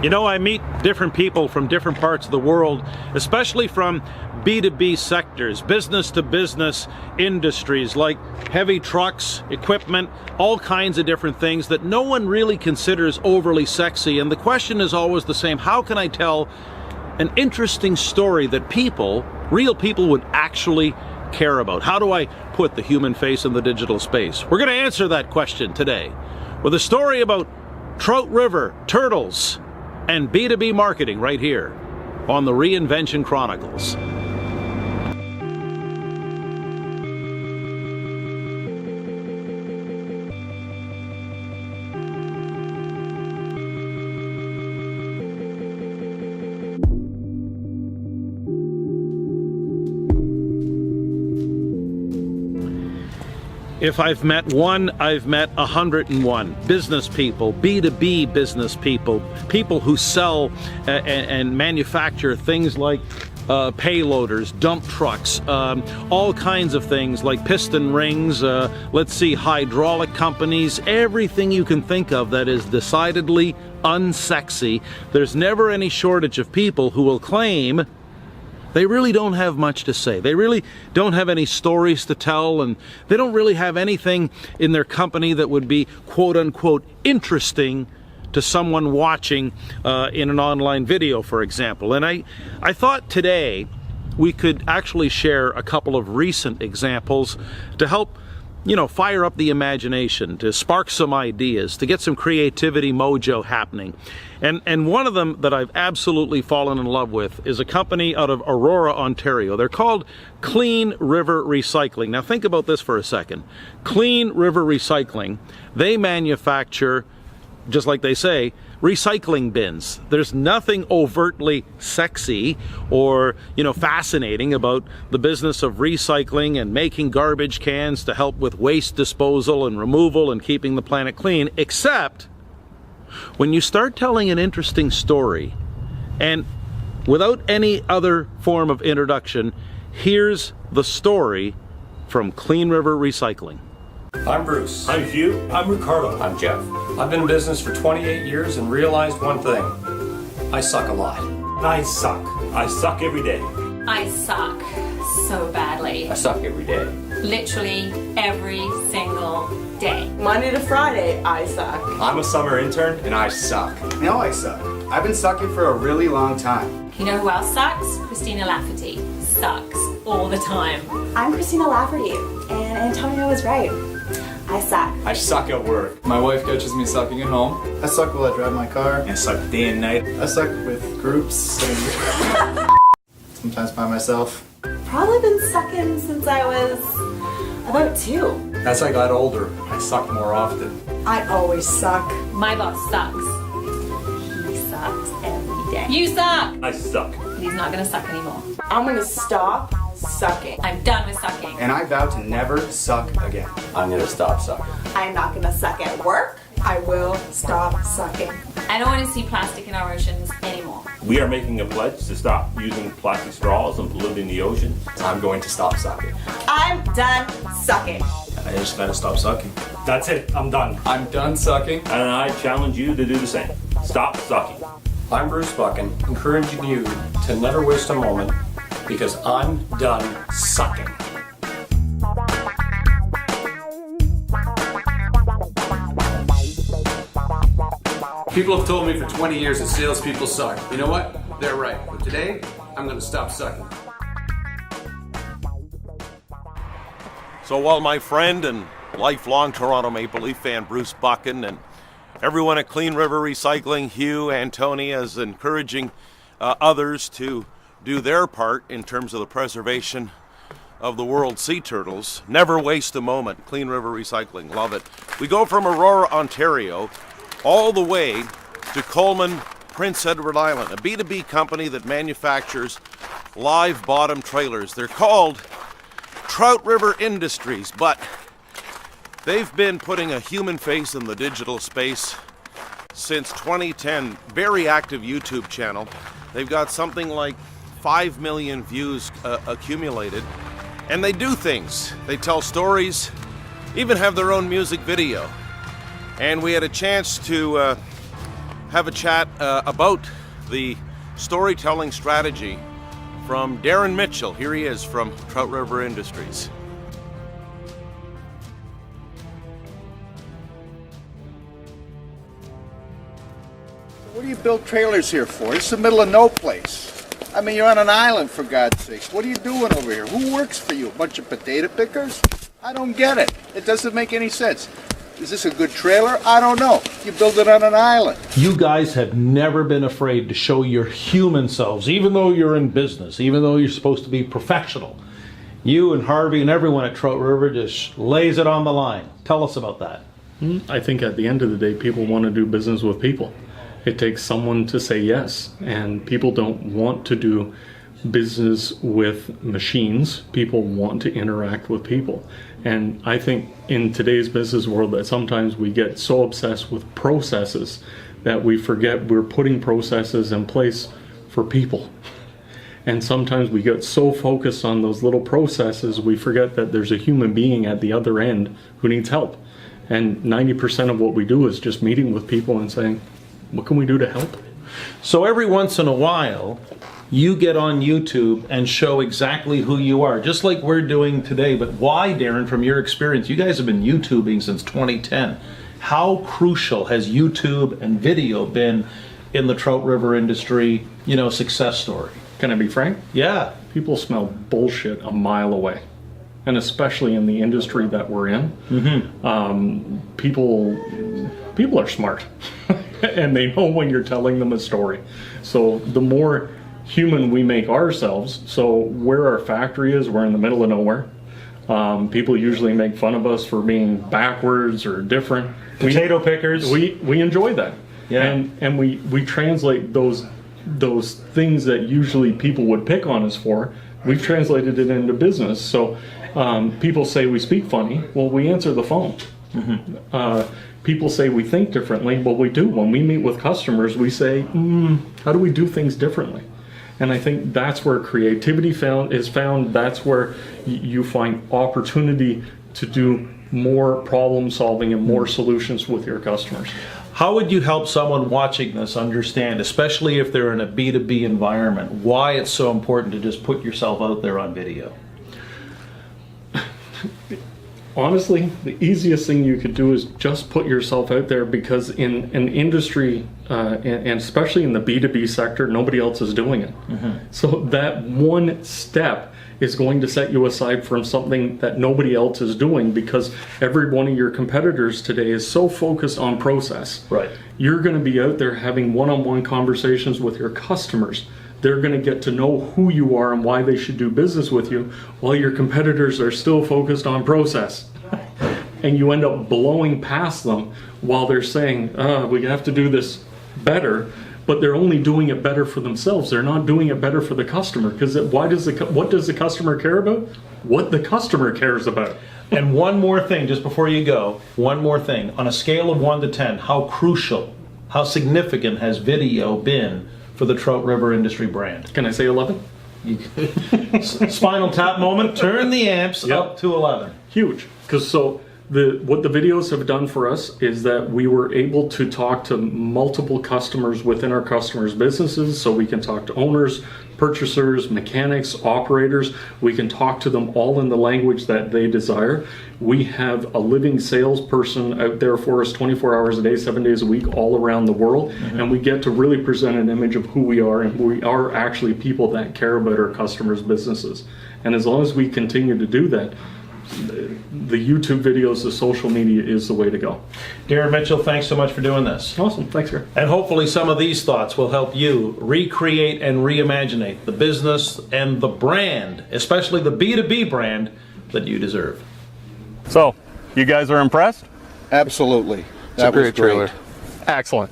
You know, I meet different people from different parts of the world, especially from B2B sectors, business to business industries like heavy trucks, equipment, all kinds of different things that no one really considers overly sexy. And the question is always the same: how can I tell an interesting story that people, real people, would actually care about? How do I put the human face in the digital space? We're going to answer that question today with a story about Trout River, turtles, and B2B marketing right here on the Reinvention Chronicles. If I've met one, I've met 101 business people, B2B business people, people who sell and manufacture things like payloaders, dump trucks, all kinds of things like piston rings, let's see, hydraulic companies, everything you can think of that is decidedly unsexy. There's never any shortage of people who will claim they really don't have much to say. They really don't have any stories to tell, and they don't really have anything in their company that would be quote unquote interesting to someone watching in an online video, for example. And I thought today we could actually share a couple of recent examples to help, you know, fire up the imagination, to spark some ideas, to get some creativity mojo happening. And one of them that I've absolutely fallen in love with is a company out of Aurora, Ontario. They're called Clean River Recycling. Now think about this for a second. Clean River Recycling, they manufacture, just like they say, recycling bins. There's nothing overtly sexy or, you know, fascinating about the business of recycling and making garbage cans to help with waste disposal and removal and keeping the planet clean, except when you start telling an interesting story, and without any other form of introduction, here's the story from Clean River Recycling. I'm Bruce. I'm Hugh. I'm Ricardo. I'm Jeff. I've been in business for 28 years and realized one thing. I suck a lot. I suck. I suck every day. I suck so badly. I suck every day. Literally every single day. Monday to Friday, I suck. I'm a summer intern and I suck. No, I suck. I've been sucking for a really long time. You know who else sucks? Christina Lafferty. Sucks all the time. I'm Christina Lafferty, and Antonio was right. I suck. I suck at work. My wife catches me sucking at home. I suck while I drive my car. I suck day and night. I suck with groups and sometimes by myself. Probably been sucking since I was about 2. As I got older, I sucked more often. I always suck. My boss sucks. He sucks every day. You suck! I suck. He's not gonna suck anymore. I'm gonna stop sucking. I'm done with sucking. And I vow to never suck again. I'm gonna stop sucking. I'm not gonna suck at work. I will stop sucking. I don't want to see plastic in our oceans anymore. We are making a pledge to stop using plastic straws and polluting the ocean. I'm going to stop sucking. I'm done sucking. I just gotta stop sucking. That's it. I'm done. I'm done sucking. And I challenge you to do the same. Stop sucking. I'm Bruce Buchan, encouraging you to never waste a moment because I'm done sucking. People have told me for 20 years that salespeople suck. You know what? They're right. But today, I'm going to stop sucking. So while my friend and lifelong Toronto Maple Leaf fan Bruce Buchan and everyone at Clean River Recycling, Hugh, Antonia, is encouraging others to do their part in terms of the preservation of the world's sea turtles, never waste a moment. Clean River Recycling, love it. We go from Aurora, Ontario, all the way to Coleman, Prince Edward Island, a B2B company that manufactures live bottom trailers. They're called Trout River Industries, but they've been putting a human face in the digital space since 2010. Very active YouTube channel. They've got something like 5 million views accumulated, and they do things. They tell stories, even have their own music video. And we had a chance to have a chat about the storytelling strategy from Darrin Mitchell. Here he is from Trout River Industries. What do you build trailers here for? It's the middle of no place. I mean, you're on an island, for God's sakes. What are you doing over here? Who works for you? A bunch of potato pickers? I don't get it. It doesn't make any sense. Is this a good trailer? I don't know. You build it on an island. You guys have never been afraid to show your human selves, even though you're in business, even though you're supposed to be professional. You and Harvey and everyone at Trout River just lays it on the line. Tell us about that. I think at the end of the day, people want to do business with people. It takes someone to say yes, and people don't want to do business with machines. People want to interact with people. And I think in today's business world that sometimes we get so obsessed with processes that we forget we're putting processes in place for people. And sometimes we get so focused on those little processes, we forget that there's a human being at the other end who needs help. And 90% of what we do is just meeting with people and saying, what can we do to help? So every once in a while, you get on YouTube and show exactly who you are, just like we're doing today. But why, Darrin, from your experience? You guys have been YouTubing since 2010. How crucial has YouTube and video been in the Trout River industry, success story? Can I be frank? Yeah. People smell bullshit a mile away. And especially in the industry that we're in, people are smart. And they know when you're telling them a story. So the more human we make ourselves, so where our factory is, we're in the middle of nowhere. People usually make fun of us for being backwards or different. Potato pickers. We enjoy that. Yeah. And we translate those things that usually people would pick on us for, we've translated it into business. So people say we speak funny. Well, we answer the phone. People say we think differently. Well, we do. When we meet with customers, we say, how do we do things differently? And I think that's where creativity is found. That's where you find opportunity to do more problem solving and more solutions with your customers. How would you help someone watching this understand, especially if they're in a B2B environment, why it's so important to just put yourself out there on video? Honestly, the easiest thing you could do is just put yourself out there, because in an industry, and especially in the B2B sector, nobody else is doing it. So that one step is going to set you aside from something that nobody else is doing, because every one of your competitors today is so focused on process. Right. You're going to be out there having one-on-one conversations with your customers. They're going to get to know who you are and why they should do business with you, while your competitors are still focused on process. And you end up blowing past them while they're saying, we have to do this better, but they're only doing it better for themselves. They're not doing it better for the customer, because what does the customer care about? What the customer cares about. And one more thing, just before you go, one more thing. On a scale of 1 to 10, how crucial, how significant has video been for the Trout River Industry brand? Can I say 11? Spinal Tap moment, turn the amps up to 11. Huge, because what the videos have done for us is that we were able to talk to multiple customers within our customers' businesses. So we can talk to owners, purchasers, mechanics, operators. We can talk to them all in the language that they desire. We have a living salesperson out there for us 24 hours a day, 7 days a week, all around the world. And we get to really present an image of who we are, and we are actually people that care about our customers' businesses. And as long as we continue to do that, the YouTube videos, the social media is the way to go. Gair Mitchell, thanks so much for doing this. Awesome, thanks, Gair. And hopefully some of these thoughts will help you recreate and reimaginate the business and the brand, especially the B2B brand that you deserve. So, you guys are impressed? Absolutely. That was great. Excellent.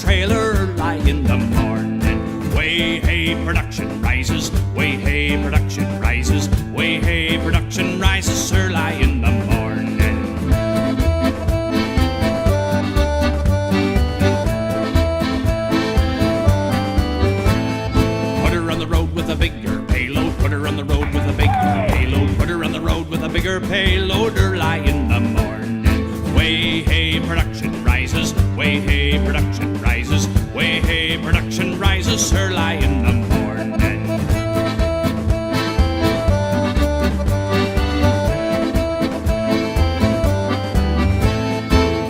trailer early in the morning. Way hey, production rises. Way hey, production rises. Way hey, production rises early in the morning. Put her on the road with a bigger payload. Put her on the road with a bigger payload. Put her on the road with a bigger payload early in the morning. Way hey, production rises. Way hey, production rises. Way hey, production rises early in the morning.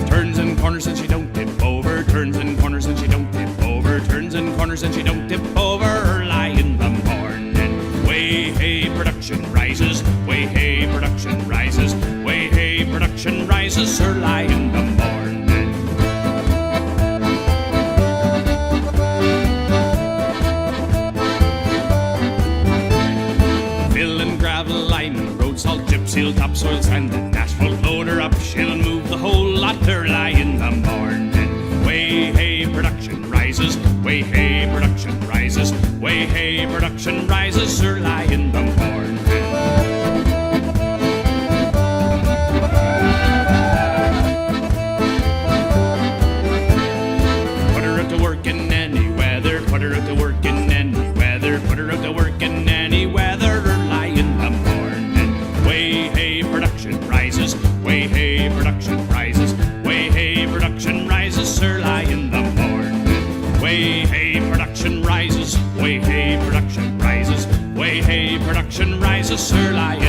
Turns and corners and she don't tip over. Turns and corners and she don't tip over. Turns and corners and she don't tip over early in the morning. Way hey, production rises. Way hey, production rises. Way hey, production rises early in the morning. Fill and gravel, lime, road salt, gypsy, topsoil, sand and asphalt. Load her up, she'll move the whole lot early in the morning. Way hey, production rises. Way hey, production rises. Way hey, production rises early in the morning. Put her out to work in any weather. Put her out to work in any weather. Put her out to work in any weather early in the morning. Way hey, production rises. Way hey, production rises. Way hey, production rises early in the morning. Way hey, production rises. Way hey, production rises. Way hey, production rises early